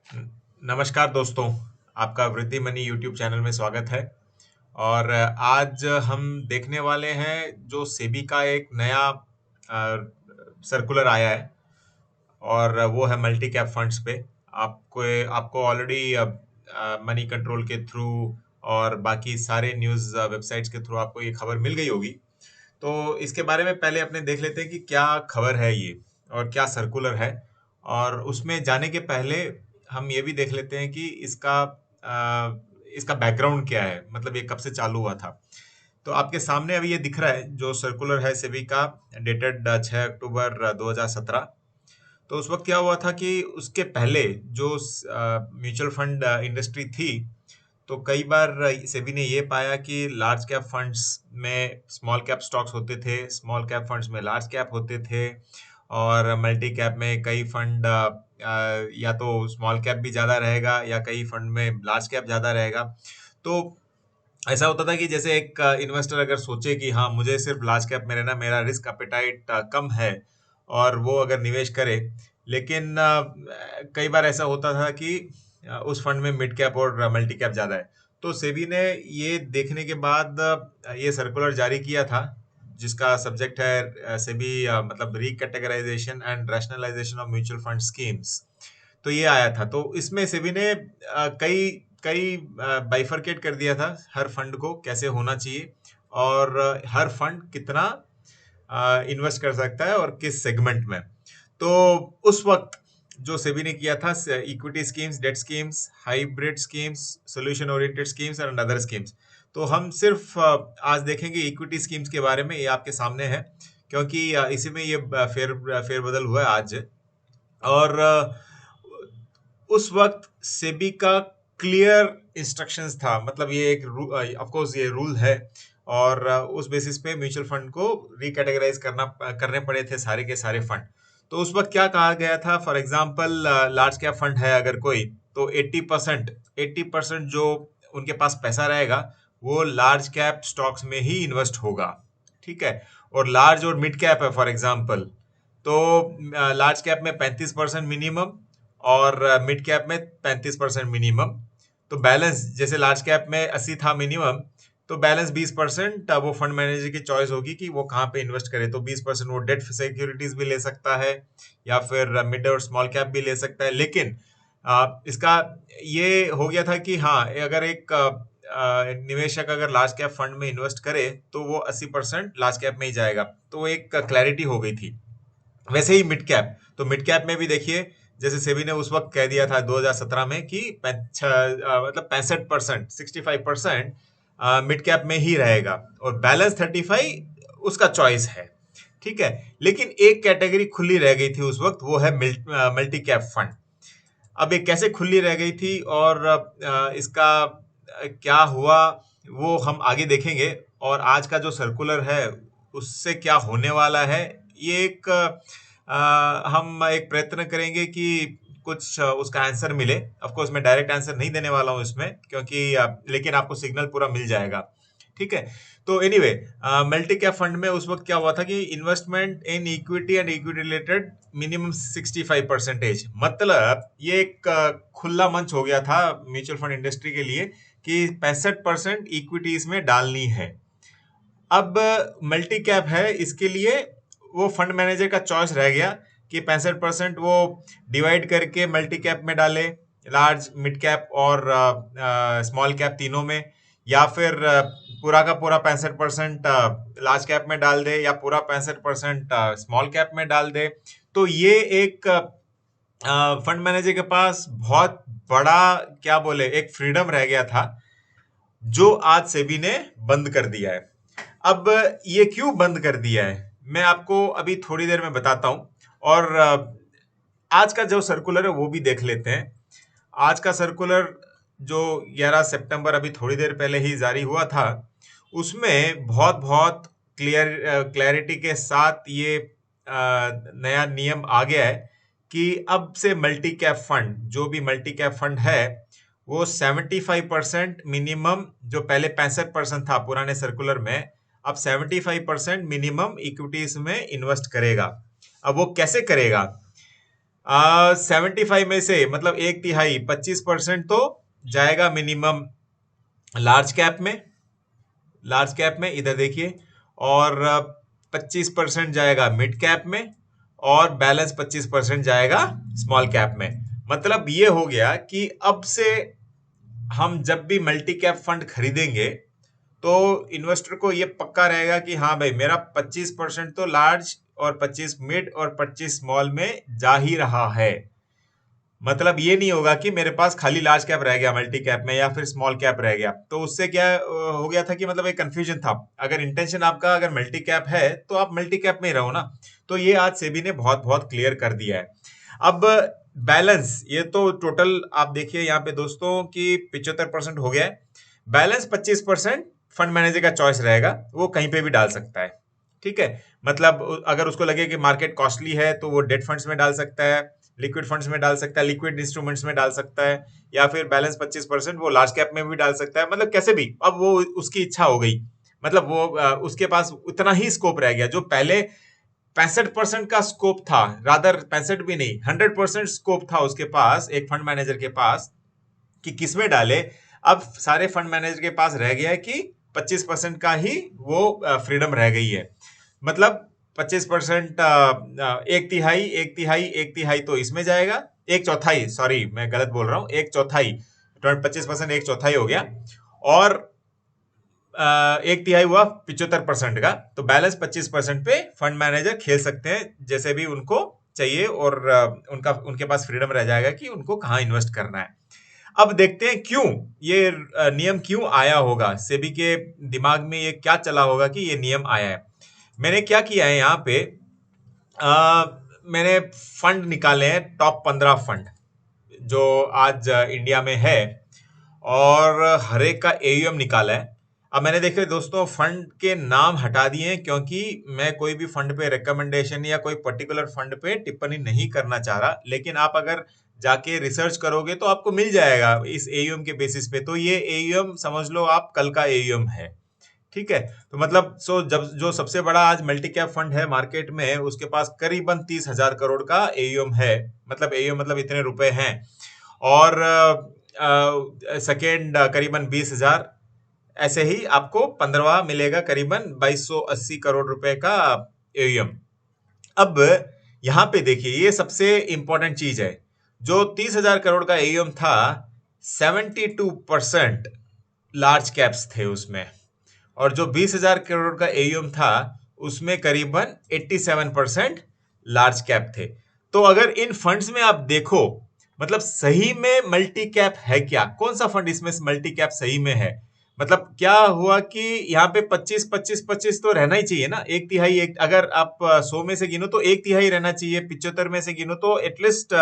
नमस्कार दोस्तों, आपका वृद्धि मनी यूट्यूब चैनल में स्वागत है। और आज हम देखने वाले हैं जो सेबी का एक नया सर्कुलर आया है और वो है मल्टी कैप फंड्स पे। आपको आपको ऑलरेडी मनी कंट्रोल के थ्रू और बाकी सारे न्यूज़ वेबसाइट्स के थ्रू आपको ये खबर मिल गई होगी। तो इसके बारे में पहले अपने देख लेते हैं कि क्या खबर है ये और क्या सर्कुलर है। और उसमें जाने के पहले हम ये भी देख लेते हैं कि इसका बैकग्राउंड क्या है, मतलब ये कब से चालू हुआ था। तो आपके सामने अभी ये दिख रहा है जो सर्कुलर है सेबी का, डेटेड 6 अक्टूबर 2017। तो उस वक्त क्या हुआ था कि उसके पहले जो म्यूचुअल फंड इंडस्ट्री थी, तो कई बार सेबी ने ये पाया कि लार्ज कैप फंड्स में स्मॉल कैप स्टॉक्स होते थे, स्मॉल कैप फंड्स में लार्ज कैप होते थे, और मल्टी कैप में कई फंड या तो स्मॉल कैप भी ज़्यादा रहेगा या कई फंड में लार्ज कैप ज़्यादा रहेगा। तो ऐसा होता था कि जैसे एक इन्वेस्टर अगर सोचे कि हाँ, मुझे सिर्फ लार्ज कैप में रहना, मेरा रिस्क अपेटाइट कम है, और वो अगर निवेश करे, लेकिन कई बार ऐसा होता था कि उस फंड में मिड कैप और मल्टी कैप ज़्यादा है। तो सेबी ने ये देखने के बाद ये सर्कुलर जारी किया था, जिसका सब्जेक्ट है सेबी मतलब recategorisation and rationalisation of mutual fund schemes. तो ये आया था। तो इसमें सेबी ने कई कई बाइफरकेट कर दिया था हर फंड को कैसे होना चाहिए, और हर फंड कितना इन्वेस्ट कर सकता है और किस सेगमेंट में। तो उस वक्त जो सेबी ने किया था, equity schemes, debt schemes, hybrid schemes, solution oriented schemes and other schemes. तो हम सिर्फ आज देखेंगे इक्विटी स्कीम्स के बारे में, ये आपके सामने है, क्योंकि इसी में ये फेरबदल हुआ है आज। और उस वक्त सेबी का क्लियर इंस्ट्रक्शंस था, मतलब ये एक ऑफ कोर्स ये रूल है, और उस बेसिस पे म्यूचुअल फंड को रिकैटेगराइज करने पड़े थे सारे के सारे फंड। तो उस वक्त क्या कहा गया था, for example large cap fund है अगर कोई, तो 80% जो उनके पास पैसा रहेगा वो लार्ज कैप स्टॉक्स में ही इन्वेस्ट होगा। ठीक है। और लार्ज और मिड कैप है फॉर एग्जांपल, तो लार्ज कैप में 35% मिनिमम और मिड कैप में 35% मिनिमम। तो बैलेंस, जैसे लार्ज कैप में 80 था मिनिमम, तो बैलेंस 20% वो फंड मैनेजर की चॉइस होगी कि वो कहाँ पे इन्वेस्ट करे। तो 20% वो डेट सिक्योरिटीज भी ले सकता है या फिर मिड और स्मॉल कैप भी ले सकता है। लेकिन इसका ये हो गया था कि हाँ, अगर एक निवेशक अगर लार्ज कैप फंड में इन्वेस्ट करे तो वो 80% लार्ज कैप में ही जाएगा। तो एक क्लैरिटी हो गई थी। वैसे ही मिड कैप, तो मिड कैप में भी देखिए, जैसे सेबी ने उस वक्त कह दिया था 2017 में कि मतलब 65%, 65% मिड कैप में ही रहेगा, और बैलेंस 35 उसका चॉइस है। ठीक है। लेकिन एक कैटेगरी खुली रह गई थी उस वक्त, वो है मल्टी कैप फंड। अब ये कैसे खुली रह गई थी और इसका क्या हुआ, वो हम आगे देखेंगे। और आज का जो सर्कुलर है उससे क्या होने वाला है, ये एक हम एक प्रयत्न करेंगे कि कुछ उसका आंसर मिले। ऑफ कोर्स मैं डायरेक्ट आंसर नहीं देने वाला हूँ इसमें, क्योंकि लेकिन आपको सिग्नल पूरा मिल जाएगा। ठीक है। तो एनीवे, मल्टी कैप फंड में उस वक्त क्या हुआ था कि investment in equity and equity related minimum 65%, मतलब ये एक खुला मंच हो गया था म्यूचुअल फंड इंडस्ट्री के लिए कि 65% इक्विटीज में डालनी है। अब मल्टी कैप है, इसके लिए वो फंड मैनेजर का चॉइस रह गया कि 65% वो डिवाइड करके मल्टी कैप में डाले, लार्ज, मिड कैप और स्मॉल कैप तीनों में, या फिर पूरा का पूरा 65% लार्ज कैप में डाल दे, या पूरा 65% स्मॉल कैप में डाल दे। तो ये एक फंड मैनेजर के पास बहुत बड़ा, क्या बोले, एक फ्रीडम रह गया था, जो आज सेबी ने बंद कर दिया है। अब ये क्यों बंद कर दिया है, मैं आपको अभी थोड़ी देर में बताता हूं। और आज का जो सर्कुलर है वो भी देख लेते हैं। आज का सर्कुलर जो 11 सितंबर, अभी थोड़ी देर पहले ही जारी हुआ था, उसमें बहुत बहुत क्लैरिटी के साथ ये नया नियम आ गया है कि अब से मल्टी कैप फंड, जो भी मल्टी कैप फंड है, वो 75% मिनिमम, जो पहले 65% था पुराने सर्कुलर में, अब 75% मिनिमम इक्विटीज में इन्वेस्ट करेगा। अब वो कैसे करेगा? 75 में से मतलब एक तिहाई 25% तो जाएगा मिनिमम लार्ज कैप में, लार्ज कैप में इधर देखिए, और 25% जाएगा मिड कैप में, और बैलेंस 25% जाएगा स्मॉल कैप में। मतलब ये हो गया कि अब से हम जब भी मल्टी कैप फंड खरीदेंगे तो इन्वेस्टर को ये पक्का रहेगा कि हाँ भाई मेरा 25% तो लार्ज और 25 मिड और 25 स्मॉल में जा ही रहा है। मतलब ये नहीं होगा कि मेरे पास खाली लार्ज कैप रह गया मल्टी कैप में या फिर स्मॉल कैप रह गया, तो उससे क्या हो गया था कि मतलब एक कंफ्यूजन था। अगर इंटेंशन आपका अगर मल्टी कैप है तो आप मल्टी कैप में ही रहो ना। तो ये आज सेबी ने बहुत बहुत क्लियर कर दिया है। अब बैलेंस ये तो टोटल आप देखिए यहाँ पे दोस्तों कि 75% हो गया है। बैलेंस 25% फंड मैनेजर का चॉइस रहेगा, वो कहीं पे भी डाल सकता है। ठीक है, मतलब अगर उसको लगे कि मार्केट कॉस्टली है तो वो डेट फंड्स में डाल सकता है, लिक्विड फंड्स में डाल सकता है, लिक्विड इंस्ट्रूमेंट्स में डाल सकता है, या फिर बैलेंस 25% वो लार्ज कैप में भी डाल सकता है। मतलब कैसे भी, अब वो उसकी इच्छा हो गई। मतलब वो उसके पास उतना ही स्कोप रह गया जो पहले 65% का स्कोप था, रादर 65 भी नहीं 100% स्कोप था उसके पास, एक फंड मैनेजर के पास कि किसमें डाले। अब सारे फंड मैनेजर के पास रह गया है कि 25% का ही वो फ्रीडम रह गई है। मतलब 25%, एक तिहाई एक तिहाई एक तिहाई तो इसमें जाएगा, एक चौथाई, सॉरी मैं गलत बोल रहा हूं, एक चौथाई, 25% एक चौथाई हो गया, और एक तिहाई हुआ 75% का, तो बैलेंस 25% पे फंड मैनेजर खेल सकते हैं जैसे भी उनको चाहिए, और उनके पास फ्रीडम रह जाएगा कि उनको कहाँ इन्वेस्ट करना है। अब देखते हैं क्यों ये नियम क्यों आया होगा, सेबी के दिमाग में ये क्या चला होगा कि ये नियम आया है। मैंने क्या किया है यहाँ पे, मैंने फंड निकाले हैं, टॉप 15 फंड जो आज इंडिया में है, और हर एक का एयूएम निकाला है। अब मैंने देखे दोस्तों फंड के नाम हटा दिए हैं क्योंकि मैं कोई भी फंड पे रिकमेंडेशन या कोई पर्टिकुलर फंड पे टिप्पणी नहीं करना चाह रहा, लेकिन आप अगर जाके रिसर्च करोगे तो आपको मिल जाएगा इस एयूएम के बेसिस पे। तो ये एयूएम समझ लो आप कल का एयूएम है। ठीक है, तो मतलब जब जो सबसे बड़ा आज मल्टी कैप फंड है मार्केट में उसके पास करीबन 30,000 करोड़ का एयूएम है। मतलब एयूएम मतलब इतने रुपए हैं, और सेकेंड करीबन 20,000, ऐसे ही आपको 15वां मिलेगा करीबन 2280 करोड़ रुपए का एयूएम। अब यहाँ पे देखिए ये सबसे इंपॉर्टेंट चीज है, जो 30,000 करोड़ का एयूएम था 72% लार्ज कैप्स थे उसमें, और जो 20,000 करोड़ का एयूएम था उसमें करीबन 87% लार्ज कैप थे। तो अगर इन फंड्स में आप देखो मतलब सही में मल्टी कैप है क्या, कौन सा फंड इसमें मल्टी कैप सही में है। मतलब क्या हुआ कि यहाँ पे 25-25-25 तो रहना ही चाहिए ना, एक तिहाई, एक अगर आप 100 में से गिनो तो एक तिहाई रहना चाहिए, 75 में से गिनो तो एटलीस्ट,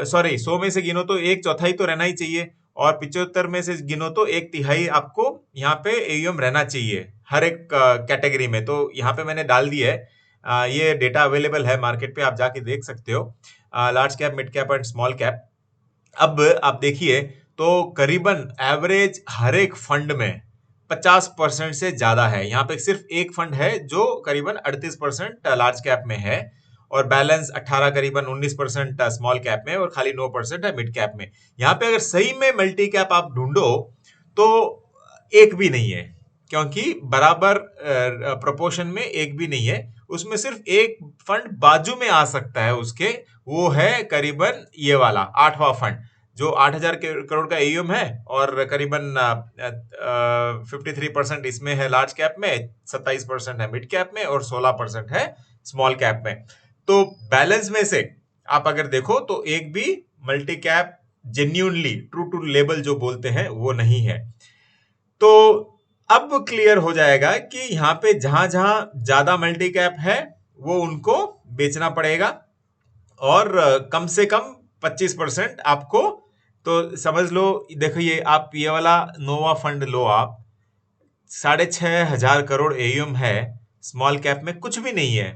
सॉरी 100 में से गिनो तो एक चौथाई तो रहना ही चाहिए, और 75 में से गिनो तो एक तिहाई आपको यहाँ पे एयूएम रहना चाहिए हर एक कैटेगरी में। तो यहाँ पे मैंने डाल दिया है, ये डेटा अवेलेबल है मार्केट पे, आप जाके देख सकते हो, large cap, mid cap and small cap. अब आप देखिए तो करीबन एवरेज हर एक फंड में 50% से ज्यादा है। यहाँ पे सिर्फ एक फंड है जो करीबन 38% लार्ज कैप में है, और बैलेंस 18 करीबन 19% स्मॉल कैप में, और खाली 9% है मिड कैप में। यहाँ पे अगर सही में मल्टी कैप आप ढूंढो तो एक भी नहीं है, क्योंकि बराबर प्रोपोर्शन में एक भी नहीं है। उसमें सिर्फ एक फंड बाजू में आ सकता है उसके, वो है करीबन ये वाला 8वां फंड, जो 8,000 करोड़ का एयूएम है, और करीबन 53% इसमें है लार्ज कैप में, 27% है मिड कैप में, और 16% है स्मॉल कैप में। तो बैलेंस में से आप अगर देखो तो एक भी multi cap genuinely true to label जो बोलते हैं वो नहीं है। तो अब क्लियर हो जाएगा कि यहाँ पे जहां जहां ज्यादा मल्टी कैप है वो उनको बेचना पड़ेगा, और कम से कम 25% आपको, तो समझ लो, देखो ये आप ये वाला नोवा फंड लो, आप 6,500 करोड़ एयूएम है, स्मॉल कैप में कुछ भी नहीं है।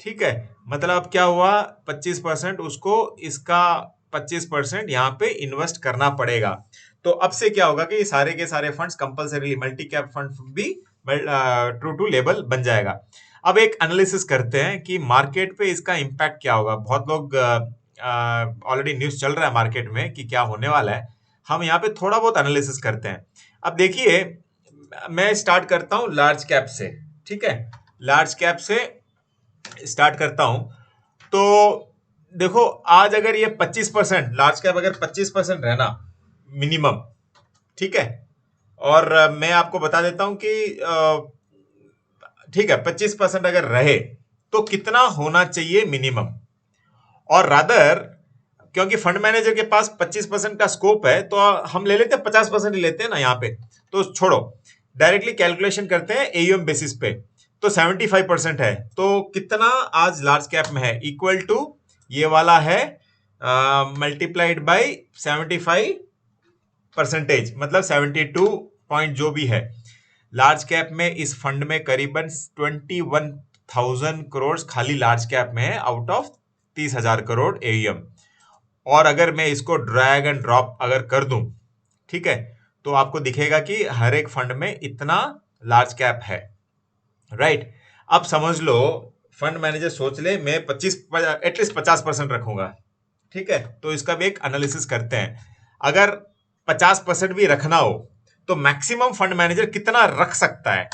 ठीक है, मतलब क्या हुआ, 25% उसको इसका 25% यहाँ पे इन्वेस्ट करना पड़ेगा। तो अब से क्या होगा कि सारे के सारे funds compulsorily multi cap fund भी ट्रू टू लेबल बन जाएगा। अब एक एनालिसिस करते हैं कि मार्केट पे इसका इम्पैक्ट क्या होगा। बहुत लोग ऑलरेडी न्यूज़ चल रहा है मार्केट में कि क्या होने वाला है। हम यहाँ पे थोड़ा बहुत एनालिसिस करते हैं। अब देखिए, मैं स्टार्ट करता हूँ लार्ज कैप से, ठीक है। लार्ज कैप से स्टार्ट करता हूँ। तो देखो, आज अगर ये 25%, लार्ज कैप अगर 25% रहना मिनिमम, ठीक है। और मैं आपको बता देता हूं कि ठीक है, 25% अगर रहे तो कितना होना चाहिए मिनिमम। और रादर, क्योंकि फंड मैनेजर के पास 25% का स्कोप है, तो हम ले लेते हैं 50% ही लेते हैं ना यहाँ पे। तो छोड़ो, डायरेक्टली कैलकुलेशन करते हैं एयूएम बेसिस पे। तो 75% है, तो कितना आज लार्ज कैप में है, इक्वल टू ये वाला है मल्टीप्लाइड बाई 75%, मतलब 72 पॉइंट जो भी है। लार्ज कैप में इस फंड में करीबन 21,000 करोड़ खाली लार्ज कैप में है, आउट ऑफ 30,000 करोड़ एयूएम। और अगर मैं इसको ड्रैग एंड ड्रॉप अगर कर दूं, ठीक है, तो आपको दिखेगा कि हर एक फंड में इतना लार्ज कैप है, राइट। अब समझ लो, फंड मैनेजर सोच ले मैं 25 एटलीस्ट 50% रखूंगा, ठीक है। तो इसका भी एक एनालिसिस करते हैं। अगर 50% भी रखना हो तो मैक्सिमम फंड मैनेजर कितना रख सकता है,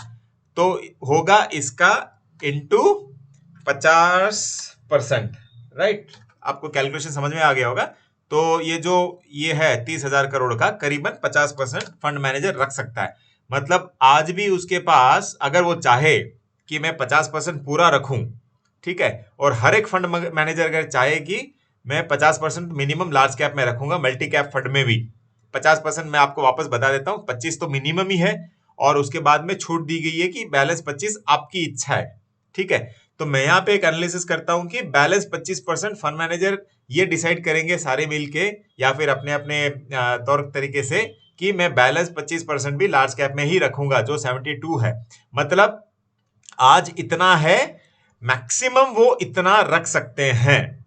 तो होगा इसका इंटू 50%, राइट। आपको कैलकुलेशन समझ में आ गया होगा। तो ये है 30,000 करोड़ का, करीबन 50% फंड मैनेजर रख सकता है। मतलब आज भी उसके पास, अगर वो चाहे कि मैं 50% पूरा रखूं, ठीक है, और हर एक फंड मैनेजर अगर चाहे कि मैं 50% मिनिमम लार्ज कैप में रखूंगा, मल्टी कैप फंड में भी 50%, मैं आपको वापस बता देता हूं, 25 तो मिनिमम ही है, और उसके बाद में छूट दी गई है कि बैलेंस 25 आपकी इच्छा है, ठीक है। तो मैं यहाँ पे एक एनालिसिस करता हूं कि बैलेंस 25% फंड मैनेजर ये डिसाइड करेंगे सारे मिलके, या फिर अपने अपने तौर तरीके से, कि मैं बैलेंस 25% भी लार्ज कैप में ही रखूंगा, जो 72 है। मतलब आज इतना है, मैक्सिमम वो इतना रख सकते हैं।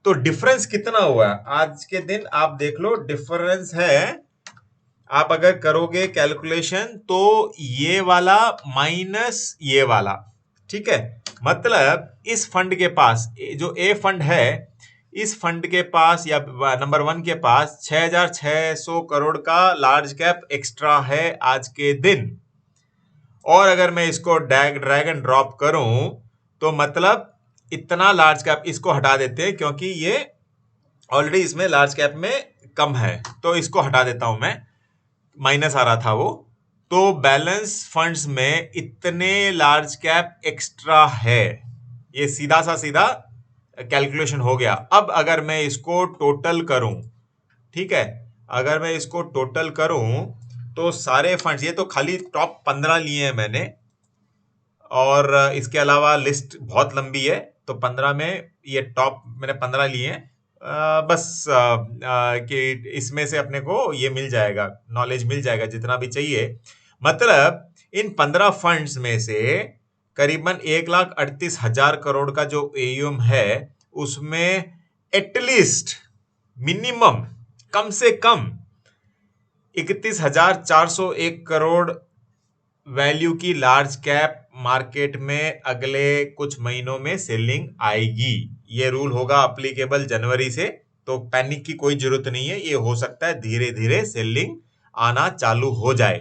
तो डिफरेंस कितना हुआ आज के दिन, आप देख लो, डिफरेंस है, आप अगर करोगे कैलकुलेशन तो ये वाला माइनस ये वाला, ठीक है। मतलब इस फंड के पास, जो ए फंड है, इस फंड के पास या नंबर 1 के पास 6,600 करोड़ का लार्ज कैप एक्स्ट्रा है आज के दिन। और अगर मैं इसको ड्रैग एंड ड्रॉप करूं, तो मतलब इतना लार्ज कैप, इसको हटा देते हैं क्योंकि ये ऑलरेडी इसमें लार्ज कैप में कम है, तो इसको हटा देता हूं मैं, माइनस आ रहा था वो। तो बैलेंस फंड्स में इतने लार्ज कैप एक्स्ट्रा है, ये सीधा सा सीधा कैलकुलेशन हो गया। अब अगर मैं इसको टोटल करूं, ठीक है, अगर मैं इसको टोटल करूं, तो सारे फंड्स, ये तो खाली टॉप 15 लिए हैं मैंने, और इसके अलावा लिस्ट बहुत लंबी है, तो 15 में ये टॉप मैंने 15 लिए हैं। बस कि इसमें से अपने को ये मिल जाएगा, नॉलेज मिल जाएगा जितना भी चाहिए। मतलब इन 15 फंड्स में से करीबन 1,38,000 करोड़ का जो एयूएम है, उसमें एटलीस्ट मिनिमम, कम से कम 31,401 करोड़ वैल्यू की लार्ज कैप मार्केट में अगले कुछ महीनों में सेलिंग आएगी। ये रूल होगा अप्लीकेबल जनवरी से, तो पैनिक की कोई जरूरत नहीं है। ये हो सकता है धीरे धीरे सेलिंग आना चालू हो जाए।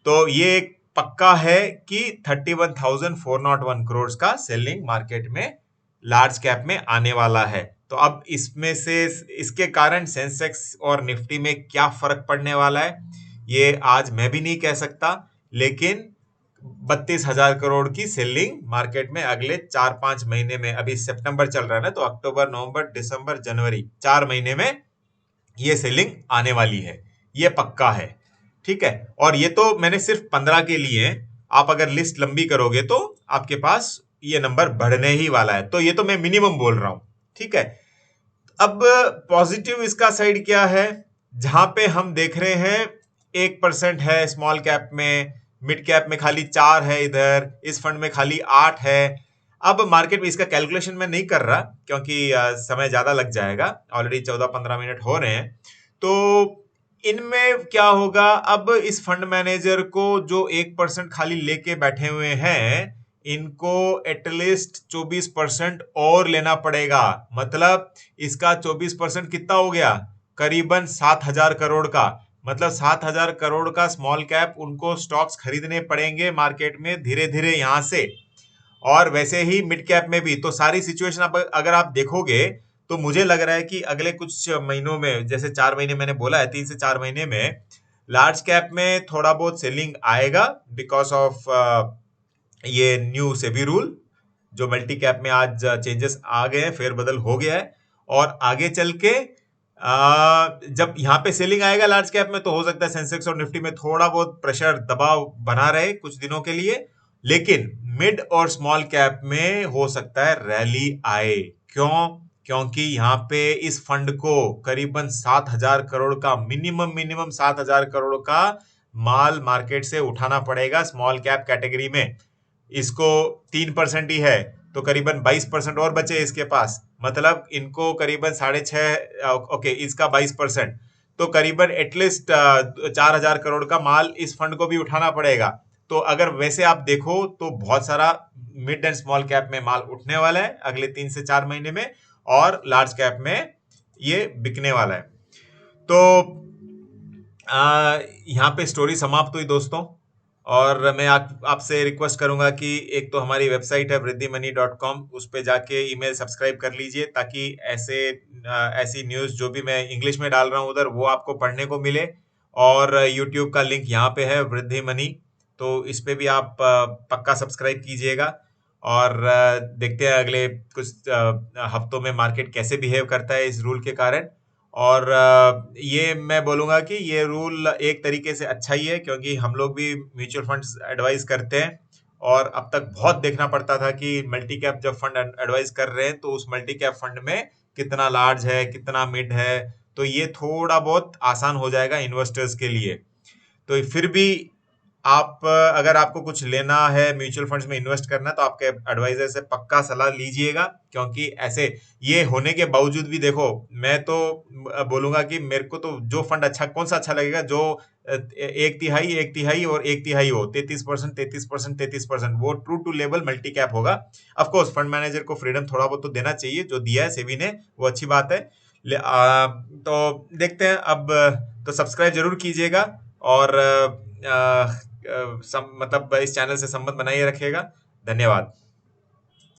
तो ये एक पक्का है कि 31,401 करोड़ का सेलिंग मार्केट में लार्ज कैप में आने वाला है। तो अब इसमें से, इसके कारण सेंसेक्स और निफ्टी में क्या फर्क पड़ने वाला है, ये आज मैं भी नहीं कह सकता, लेकिन 32,000 करोड़ की सेलिंग मार्केट में अगले 4-5 महीने में, अभी सितंबर चल रहा है ना, तो अक्टूबर, नवंबर, दिसंबर, जनवरी, 4 महीने में ये सेलिंग आने वाली है, ये पक्का है, ठीक है। और ये तो मैंने सिर्फ 15 के लिए, आप अगर लिस्ट लंबी करोगे तो आपके पास ये नंबर बढ़ने ही वाला है। तो ये तो मैं मिनिमम बोल रहा हूं, ठीक है। अब पॉजिटिव इसका साइड क्या है, जहां पे हम देख रहे हैं 1% है स्मॉल कैप में, मिड कैप में खाली 4 है, इधर इस फंड में खाली 8 है। अब मार्केट में इसका कैलकुलेशन मैं नहीं कर रहा क्योंकि समय ज्यादा लग जाएगा, ऑलरेडी 14-15 मिनट हो रहे हैं। तो इनमें क्या होगा, अब इस फंड मैनेजर को जो 1% खाली लेके बैठे हुए हैं, इनको एटलीस्ट 24% और लेना पड़ेगा। मतलब इसका 24% कितना हो गया, करीबन 7,000 करोड़ का। मतलब 7,000 करोड़ का स्मॉल कैप उनको स्टॉक्स खरीदने पड़ेंगे मार्केट में धीरे धीरे यहां से। और वैसे ही मिड कैप में भी। तो सारी सिचुएशन अगर आप देखोगे तो मुझे लग रहा है कि अगले कुछ महीनों में, जैसे 4 महीने मैंने बोला है, 3 से 4 महीने में लार्ज कैप में थोड़ा बहुत सेलिंग आएगा बिकॉज ऑफ ये न्यू सेबी रूल, जो मल्टी कैप में आज चेंजेस आ गए हैं, फेरबदल हो गया है। और आगे चल के जब यहाँ पे सेलिंग आएगा लार्ज कैप में, तो हो सकता है सेंसेक्स और निफ्टी में थोड़ा बहुत प्रेशर, दबाव बना रहे कुछ दिनों के लिए। लेकिन मिड और स्मॉल कैप में हो सकता है रैली आए। क्यों? क्योंकि यहाँ पे इस फंड को करीबन 7,000 करोड़ का मिनिमम 7,000 करोड़ का माल मार्केट से उठाना पड़ेगा स्मॉल कैप कैटेगरी में। इसको 3% ही है, तो करीबन 22% और बचे इसके पास। मतलब इनको करीबन 6.5, ओके, इसका 22%, तो करीबन एटलीस्ट 4,000 करोड़ का माल इस फंड को भी उठाना पड़ेगा। तो अगर वैसे आप देखो तो बहुत सारा मिड एंड स्मॉल कैप में माल उठने वाला है अगले 3 से 4 महीने में, और लार्ज कैप में ये बिकने वाला है। तो यहाँ पे स्टोरी समाप्त हुई दोस्तों। और मैं आपसे रिक्वेस्ट करूंगा कि एक तो हमारी वेबसाइट है वृद्धिमनी.com, उस पे जाके ईमेल सब्सक्राइब कर लीजिए, ताकि ऐसी न्यूज़ जो भी मैं इंग्लिश में डाल रहा हूँ उधर, वो आपको पढ़ने को मिले। और यूट्यूब का लिंक यहाँ पे है, वृद्धि मनी, तो इस पे भी आप पक्का सब्सक्राइब कीजिएगा। और देखते हैं अगले कुछ हफ्तों में मार्केट कैसे बिहेव करता है इस रूल के कारण। और ये मैं बोलूँगा कि ये रूल एक तरीके से अच्छा ही है, क्योंकि हम लोग भी म्यूचुअल फंड्स एडवाइस करते हैं, और अब तक बहुत देखना पड़ता था कि मल्टी कैप जब फंड एडवाइस कर रहे हैं तो उस मल्टी कैप फंड में कितना लार्ज है, कितना मिड है। तो ये थोड़ा बहुत आसान हो जाएगा इन्वेस्टर्स के लिए। तो फिर भी आप अगर आपको कुछ लेना है, म्यूचुअल फंड्स में इन्वेस्ट करना है, तो आपके एडवाइजर से पक्का सलाह लीजिएगा। क्योंकि ऐसे ये होने के बावजूद भी देखो, मैं तो बोलूंगा कि मेरे को तो जो फंड अच्छा, कौन सा अच्छा लगेगा, जो एक तिहाई और एक तिहाई हो, 33%, 33%, 33%, वो true to level multi cap होगा। ऑफ कोर्स फंड मैनेजर को फ्रीडम थोड़ा बहुत तो देना चाहिए, जो दिया है सेबी ने वो अच्छी बात है। तो देखते हैं अब। तो सब्सक्राइब जरूर कीजिएगा, और मतलब इस चैनल से संबंध बनाए रखिएगा। धन्यवाद।